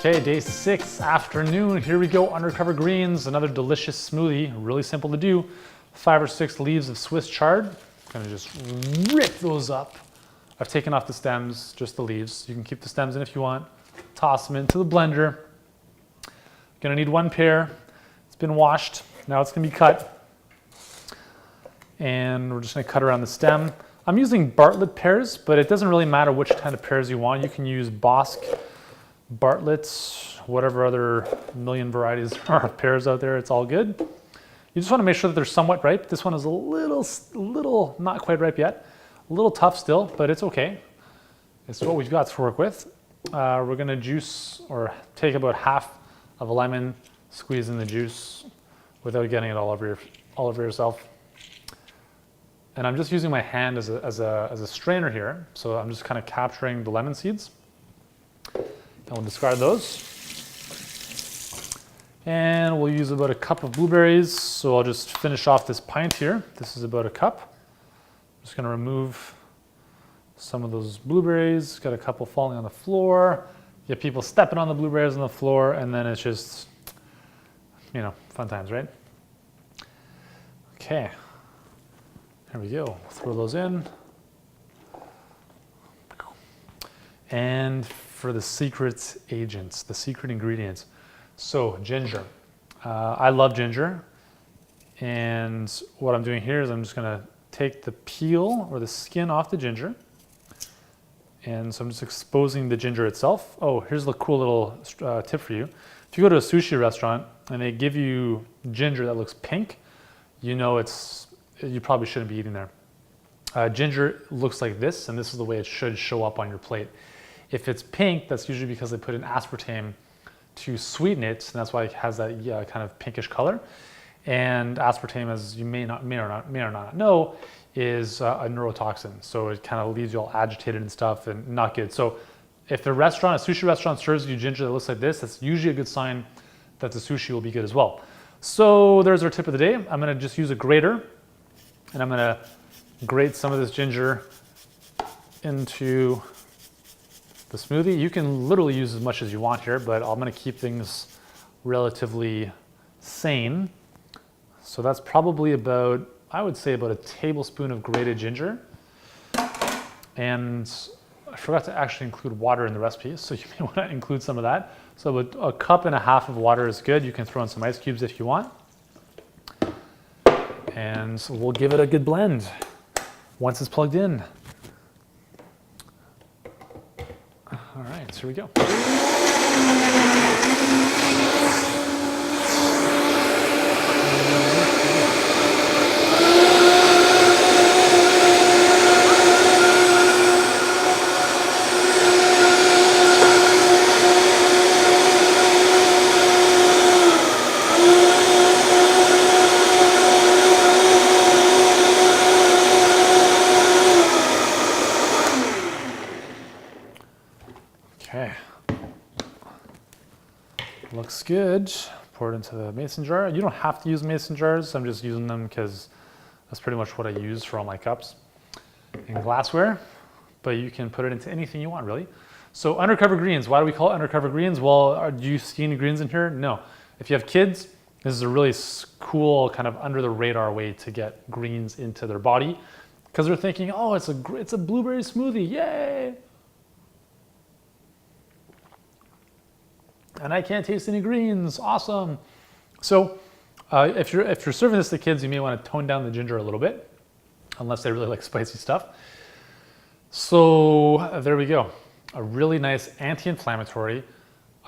Okay, day 6, afternoon. Here we go, undercover greens, another delicious smoothie, really simple to do. 5 or 6 leaves of Swiss chard. Gonna just rip those up. I've taken off the stems, just the leaves. You can keep the stems in if you want. Toss them into the blender. Gonna need 1 pear. It's been washed. Now it's gonna be cut. And we're just gonna cut around the stem. I'm using Bartlett pears, but it doesn't really matter which kind of pears you want. You can use Bosc, Bartlett's, whatever other million varieties there are of pears out there, it's all good. You just want to make sure that they're somewhat ripe. This one is a little not quite ripe yet. A little tough still, but it's okay. It's what we've got to work with. We're gonna juice or take about half of a lemon, squeeze in the juice without getting it all over yourself. And I'm just using my hand as a strainer here. So I'm just kind of capturing the lemon seeds. And we'll discard those. And we'll use about a cup of blueberries. So I'll just finish off this pint here. This is about a cup. I'm just gonna remove some of those blueberries. Got a couple falling on the floor. Get people stepping on the blueberries on the floor, and then it's just, you know, fun times, right? Okay, here we go. Throw those in. And for the secret agents, the secret ingredients. So ginger. I love ginger. And what I'm doing here is I'm just gonna take the peel or the skin off the ginger. And so I'm just exposing the ginger itself. Oh, here's the cool little tip for you. If you go to a sushi restaurant and they give you ginger that looks pink, you know you probably shouldn't be eating there. Ginger looks like this, and this is the way it should show up on your plate. If it's pink, that's usually because they put in aspartame to sweeten it, and that's why it has that kind of pinkish color. And aspartame, as you may or not know, is a neurotoxin. So it kind of leaves you all agitated and stuff and not good. So if a sushi restaurant serves you ginger that looks like this, that's usually a good sign that the sushi will be good as well. So there's our tip of the day. I'm gonna just use a grater, and I'm gonna grate some of this ginger into the smoothie. You can literally use as much as you want here, but I'm gonna keep things relatively sane. So that's probably about, I would say about a tablespoon of grated ginger. And I forgot to actually include water in the recipe, so you may wanna include some of that. So about a cup and a half of water is good. You can throw in some ice cubes if you want. And we'll give it a good blend once it's plugged in. All right, so here we go. Okay, looks good. Pour it into the mason jar. You don't have to use mason jars. I'm just using them because that's pretty much what I use for all my cups and glassware, but you can put it into anything you want, really. So undercover greens, why do we call it undercover greens? Well, do you see any greens in here? No. If you have kids, this is a really cool kind of under the radar way to get greens into their body, because they're thinking, oh, it's a blueberry smoothie, yay! And I can't taste any greens, awesome. So if you're serving this to kids, you may want to tone down the ginger a little bit, unless they really like spicy stuff. So there we go. A really nice anti-inflammatory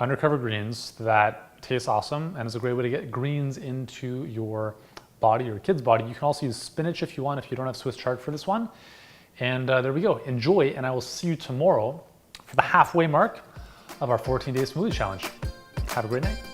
undercover greens that tastes awesome, and is a great way to get greens into your body, your kid's body. You can also use spinach if you want, if you don't have Swiss chard for this one. And there we go. Enjoy, and I will see you tomorrow for the halfway mark of our 14-day smoothie challenge. Have a great night.